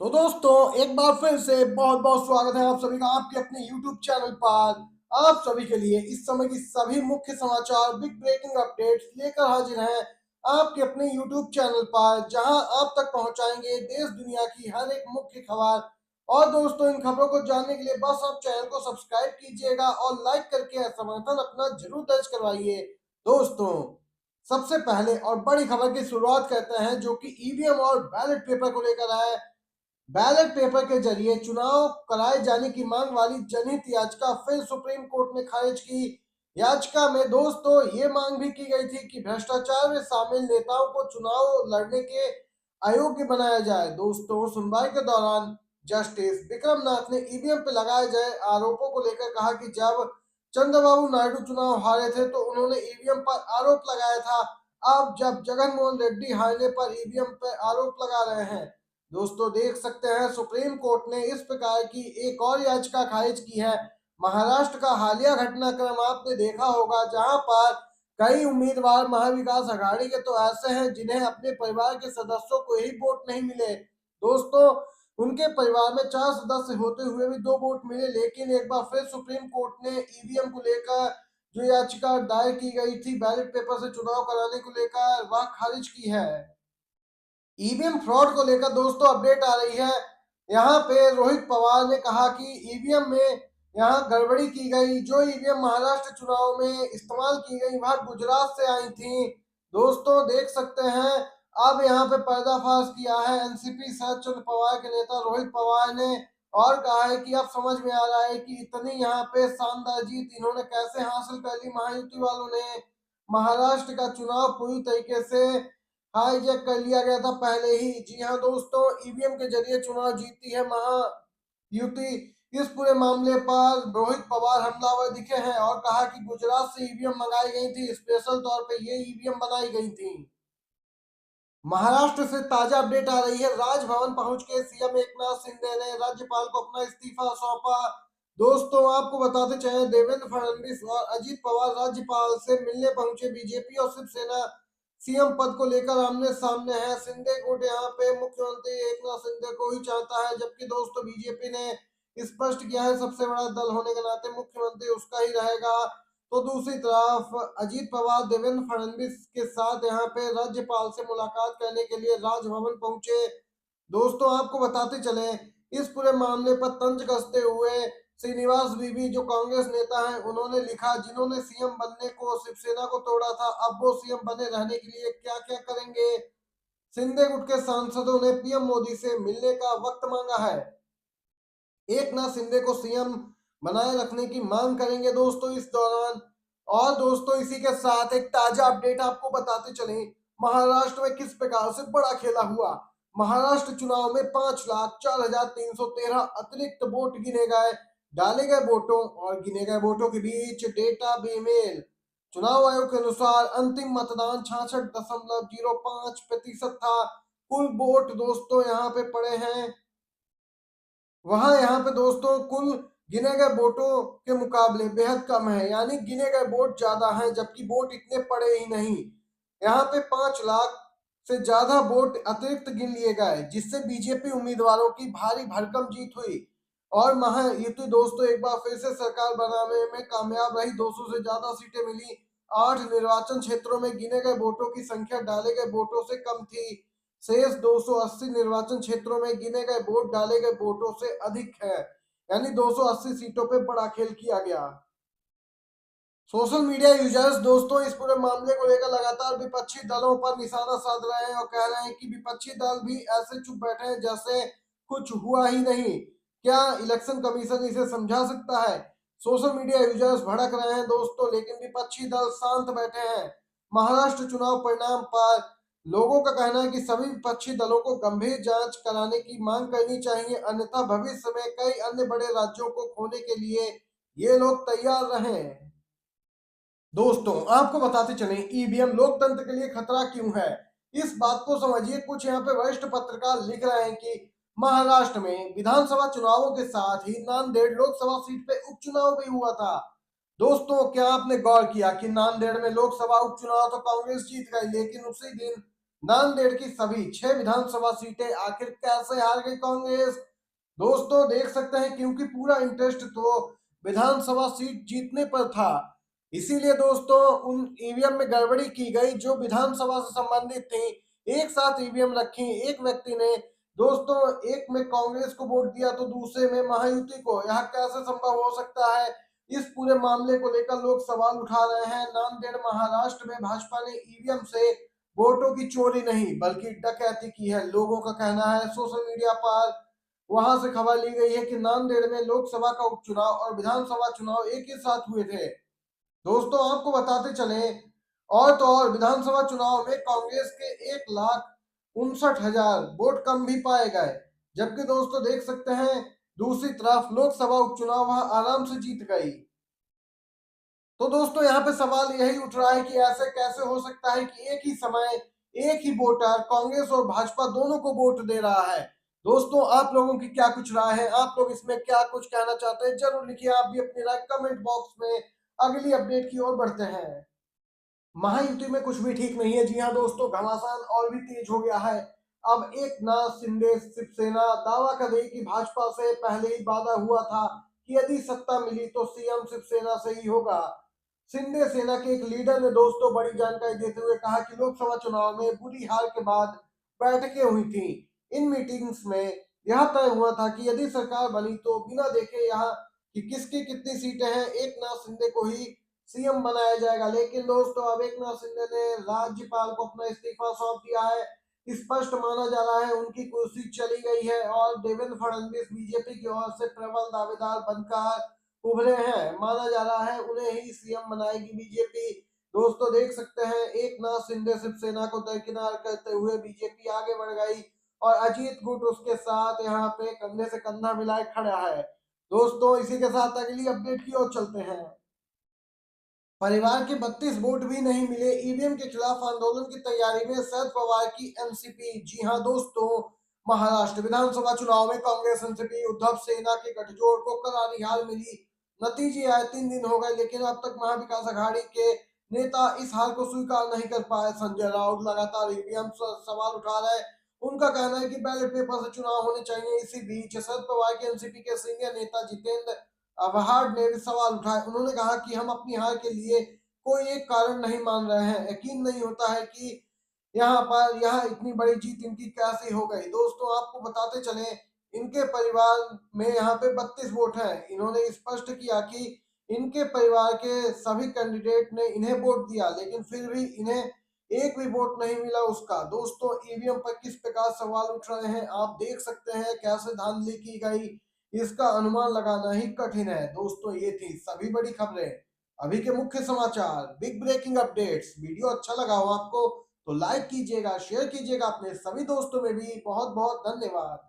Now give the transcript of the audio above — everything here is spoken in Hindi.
तो दोस्तों एक बार फिर से बहुत बहुत स्वागत है आप सभी का आपके अपने YouTube चैनल पर। आप सभी के लिए इस समय की सभी मुख्य समाचार बिग ब्रेकिंग अपडेट्स लेकर हाजिर हैं आपके अपने YouTube चैनल पर, जहां आप तक पहुंचाएंगे देश दुनिया की हर एक मुख्य खबर। और दोस्तों इन खबरों को जानने के लिए बस आप चैनल को सब्सक्राइब कीजिएगा और लाइक करके समर्थन अपना जरूर दर्ज करवाइए। दोस्तों सबसे पहले और बड़ी खबर की शुरुआत करते हैं, जो कि ईवीएम और बैलेट पेपर को लेकर है। बैलेट पेपर के जरिए चुनाव कराए जाने की मांग वाली जनहित याचिका फिर सुप्रीम कोर्ट ने खारिज की। याचिका में दोस्तों ये मांग भी की गई थी कि भ्रष्टाचार में शामिल नेताओं को चुनाव लड़ने के अयोग्य बनाया जाए। दोस्तों सुनवाई के दौरान जस्टिस विक्रम नाथ ने ईवीएम पर लगाए गए आरोपों को लेकर कहा कि जब चंद्रबाबू नायडू चुनाव हारे थे तो उन्होंने ईवीएम पर आरोप लगाया था। अब जब जगन मोहन रेड्डी हारने पर ईवीएम पर आरोप लगा रहे हैं। दोस्तों देख सकते हैं सुप्रीम कोर्ट ने इस प्रकार की एक और याचिका खारिज की है। महाराष्ट्र का हालिया घटनाक्रम आपने देखा होगा, जहां पर कई उम्मीदवार महाविकास आघाड़ी के तो ऐसे हैं जिन्हें अपने परिवार के सदस्यों को ही वोट नहीं मिले। दोस्तों उनके परिवार में 4 सदस्य होते हुए भी 2 वोट मिले, लेकिन एक बार फिर सुप्रीम कोर्ट ने ईवीएम को लेकर जो याचिका दायर की गई थी बैलेट पेपर से चुनाव कराने को लेकर वह खारिज की है। ईवीएम फ्रॉड को लेकर दोस्तों अपडेट आ रही है। यहाँ पे रोहित पवार ने कहा कि ईवीएम में यहाँ गड़बड़ी की गई। जो ईवीएम महाराष्ट्र चुनाव में इस्तेमाल की गई वह गुजरात से आई थी। दोस्तों देख सकते हैं अब यहाँ पे पर्दाफाश किया है एनसीपी शरद चंद्र पवार के नेता रोहित पवार ने, और कहा है कि अब समझ में आ रहा है कि इतनी यहाँ पे शानदार जीत इन्होंने कैसे हासिल कर ली। महायुति वालों ने महाराष्ट्र का चुनाव पूरी तरीके से हाईजैक कर लिया गया था पहले ही। जी हाँ दोस्तों ईवीएम के जरिए चुनाव जीतती है महायुति। इस पूरे मामले पर रोहित पवार हमलावर दिखे हैं और कहा कि गुजरात से ईवीएम मंगाई गई थी, स्पेशल तौर पे ये ईवीएम बनाई गई थी। महाराष्ट्र से ताजा अपडेट आ रही है। राजभवन पहुंच के सीएम एकनाथ शिंदे ने राज्यपाल को अपना इस्तीफा सौंपा। दोस्तों आपको बताते चले देवेंद्र फडणवीस और अजीत पवार राज्यपाल से मिलने पहुंचे। बीजेपी और शिवसेना सीएम पद को लेकर आमने सामने है। शिंदे गुट यहाँ पे मुख्यमंत्री एकनाथ शिंदे को ही चाहता है, जबकि दोस्तों बीजेपी ने स्पष्ट किया है सबसे बड़ा दल होने के नाते मुख्यमंत्री उसका ही रहेगा। तो दूसरी तरफ अजीत पवार देवेंद्र फडणवीस के साथ यहाँ पे राज्यपाल से मुलाकात करने के लिए राजभवन पहुंचे। दोस्तों आपको बताते चले इस पूरे मामले पर तंज कसते हुए श्रीनिवास बीवी जो कांग्रेस नेता हैं उन्होंने लिखा, जिन्होंने सीएम बनने को शिवसेना को तोड़ा था अब वो सीएम बने रहने के लिए क्या क्या करेंगे। शिंदे गुट के सांसदों ने पीएम मोदी से मिलने का वक्त मांगा है। एकनाथ शिंदे को सीएम बनाए रखने की मांग करेंगे दोस्तों इस दौरान। और दोस्तों इसी के साथ एक ताजा अपडेट आपको बताते चले महाराष्ट्र में किस प्रकार से बड़ा खेला हुआ। महाराष्ट्र चुनाव में 5,04,313 अतिरिक्त वोट गिने गए। डाले गए वोटों और गिने गए वोटों के बीच डेटा बेमेल। चुनाव आयोग के अनुसार अंतिम मतदान 66.05% था। कुल वोट दोस्तों यहाँ पे पड़े हैं, वहां यहाँ पे दोस्तों कुल गिने गए वोटों के मुकाबले बेहद कम है, यानी गिने गए वोट ज्यादा हैं जबकि वोट इतने पड़े ही नहीं। यहाँ पे 5 लाख से ज्यादा वोट अतिरिक्त गिन लिए गए, जिससे बीजेपी उम्मीदवारों की भारी भरकम जीत हुई और महायुति दोस्तों एक बार फिर से सरकार बनाने में कामयाब रही। 200 से ज्यादा सीटें मिली। 8 निर्वाचन क्षेत्रों में गिने गए वोटों की संख्या डाले गए वोटों से कम थी। शेष 280 निर्वाचन क्षेत्रों में गिने गए वोट डाले गए वोटों से अधिक है, यानी 280 सीटों पे बड़ा खेल किया गया। सोशल मीडिया यूजर्स दोस्तों इस पूरे मामले को लेकर लगातार विपक्षी दलों पर निशाना साध रहे हैं और कह रहे हैं कि विपक्षी दल भी ऐसे चुप बैठे हैं जैसे कुछ हुआ ही नहीं। क्या इलेक्शन कमीशन इसे समझा सकता है। सोशल मीडिया यूजर्स भड़क रहे हैं दोस्तों, लेकिन विपक्षी दल शांत बैठे हैं। महाराष्ट्र चुनाव परिणाम पर लोगों का कहना है कि सभी विपक्षी दलों को गंभीर जांच कराने की मांग करनी चाहिए, अन्यथा भविष्य में कई अन्य बड़े राज्यों को खोने के लिए ये लोग तैयार रहें। दोस्तों आपको बताते चलें ईवीएम लोकतंत्र के लिए खतरा क्यों है, इस बात को समझिए। कुछ यहाँ पे वरिष्ठ पत्रकार लिख रहे हैं कि महाराष्ट्र में विधानसभा चुनावों के साथ ही नांदेड़ लोकसभा सीट पे उपचुनाव भी हुआ था। दोस्तों क्या आपने गौर किया कि नांदेड़ में लोकसभा उपचुनाव तो कांग्रेस जीत गई, लेकिन उसी दिन नांदेड़ की सभी 6 विधानसभा सीटें आखिर कैसे हार गई कांग्रेस? दोस्तों देख सकते हैं क्योंकि पूरा इंटरेस्ट तो विधानसभा सीट जीतने पर था। इसीलिए दोस्तों उन ईवीएम में गड़बड़ी की गई जो विधानसभा से संबंधित थी। एक साथ ईवीएम रखी, एक व्यक्ति ने दोस्तों एक में कांग्रेस को वोट दिया तो दूसरे में महायुति को। यह कैसे संभव हो सकता है? इस पूरे मामले को लेकर लोग सवाल उठा रहे हैं। नांदेड़ महाराष्ट्र में भाजपा ने ईवीएम से वोटों की चोरी नहीं बल्कि डकैती की है, लोगों का कहना है। सोशल मीडिया पर वहां से खबर ली गई है कि नांदेड़ में लोकसभा का उपचुनाव और विधानसभा चुनाव एक ही साथ हुए थे। दोस्तों आपको बताते चले और तो और विधानसभा चुनाव में कांग्रेस के 1,59,000 वोट कम भी पाए गए, जबकि दोस्तों देख सकते हैं दूसरी तरफ लोकसभा उपचुनाव वह आराम से जीत गई। तो दोस्तों यहाँ पे सवाल यही उठ रहा है कि ऐसे कैसे हो सकता है कि एक ही समय एक ही वोटर कांग्रेस और भाजपा दोनों को वोट दे रहा है। दोस्तों आप लोगों की क्या कुछ राय है? आप लोग इसमें क्या कुछ कहना चाहते हैं? जरूर लिखिए आप भी अपनी राय कमेंट बॉक्स में। अगली अपडेट की ओर बढ़ते हैं। महायुति में कुछ भी ठीक नहीं है। जी हाँ दोस्तों, घमासान और भी तेज हो गया है। अब एकनाथ शिंदे शिवसेना दावा कर रही कि भाजपा से पहले ही वादा हुआ था कि यदि सत्ता मिली तो सीएम शिवसेना से ही होगा। शिंदे सेना के एक लीडर ने दोस्तों बड़ी जानकारी देते हुए कहा कि लोकसभा चुनाव में बुरी हार के बाद बैठकें हुई थी। इन मीटिंग्स में यह तय हुआ था कि यदि सरकार बनी तो बिना देखे यहाँ कि किसकी कितनी सीटें हैं एकनाथ शिंदे को ही सीएम बनाया जाएगा। लेकिन दोस्तों अब एकनाथ शिंदे ने राज्यपाल को अपना इस्तीफा सौंप दिया है। स्पष्ट माना जा रहा है उनकी कुर्सी चली गई है और देवेंद्र फडणवीस बीजेपी की ओर से प्रबल दावेदार बनकर उभरे हैं। माना जा रहा है उन्हें ही सीएम बनाएगी बीजेपी। दोस्तों देख सकते हैं एकनाथ शिंदे शिवसेना को दरकिनार करते हुए बीजेपी आगे बढ़ गई और अजीत गुट उसके साथ यहाँ पे कंधे से कंधा मिलाए खड़ा है। दोस्तों इसी के साथ अगली अपडेट की ओर चलते हैं। परिवार के 32 वोट भी नहीं मिले, ईवीएम के खिलाफ आंदोलन की तैयारी में शरद पवार की एनसीपी। जी हां दोस्तों, महाराष्ट्र विधानसभा चुनाव में कांग्रेस एनसीपी उद्धव सेना के गठजोड़ को करारी हार मिली। नतीजे आए 3 दिन हो गए लेकिन अब तक महाविकास अघाड़ी के नेता इस हार को स्वीकार नहीं कर पाए। संजय राउत लगातार ईवीएम सवाल उठा रहे हैं। उनका कहना है कि बैलेट पेपर से चुनाव होने चाहिए। इसी बीच शरद पवार के एनसीपी के सीनियर नेता जितेंद्र अवहाड ने भी सवाल उठाए। उन्होंने कहा कि हम अपनी हार के लिए कोई एक कारण नहीं मान रहे हैं। यकीन नहीं होता है कि यहाँ इतनी बड़ी जीत इनकी कैसे हो गई। दोस्तों आपको बताते चले इनके परिवार में यहाँ पे 32 वोट हैं। इन्होंने स्पष्ट किया कि इनके परिवार के सभी कैंडिडेट ने इन्हें वोट दिया लेकिन फिर भी इन्हें एक भी वोट नहीं मिला उसका। दोस्तों ईवीएम पर किस प्रकार सवाल उठ रहे हैं आप देख सकते हैं, कैसे धांधली की गई इसका अनुमान लगाना ही कठिन है। दोस्तों ये थी सभी बड़ी खबरें, अभी के मुख्य समाचार, बिग ब्रेकिंग अपडेट्स। वीडियो अच्छा लगा हो आपको तो लाइक कीजिएगा, शेयर कीजिएगा अपने सभी दोस्तों में भी। बहुत बहुत धन्यवाद।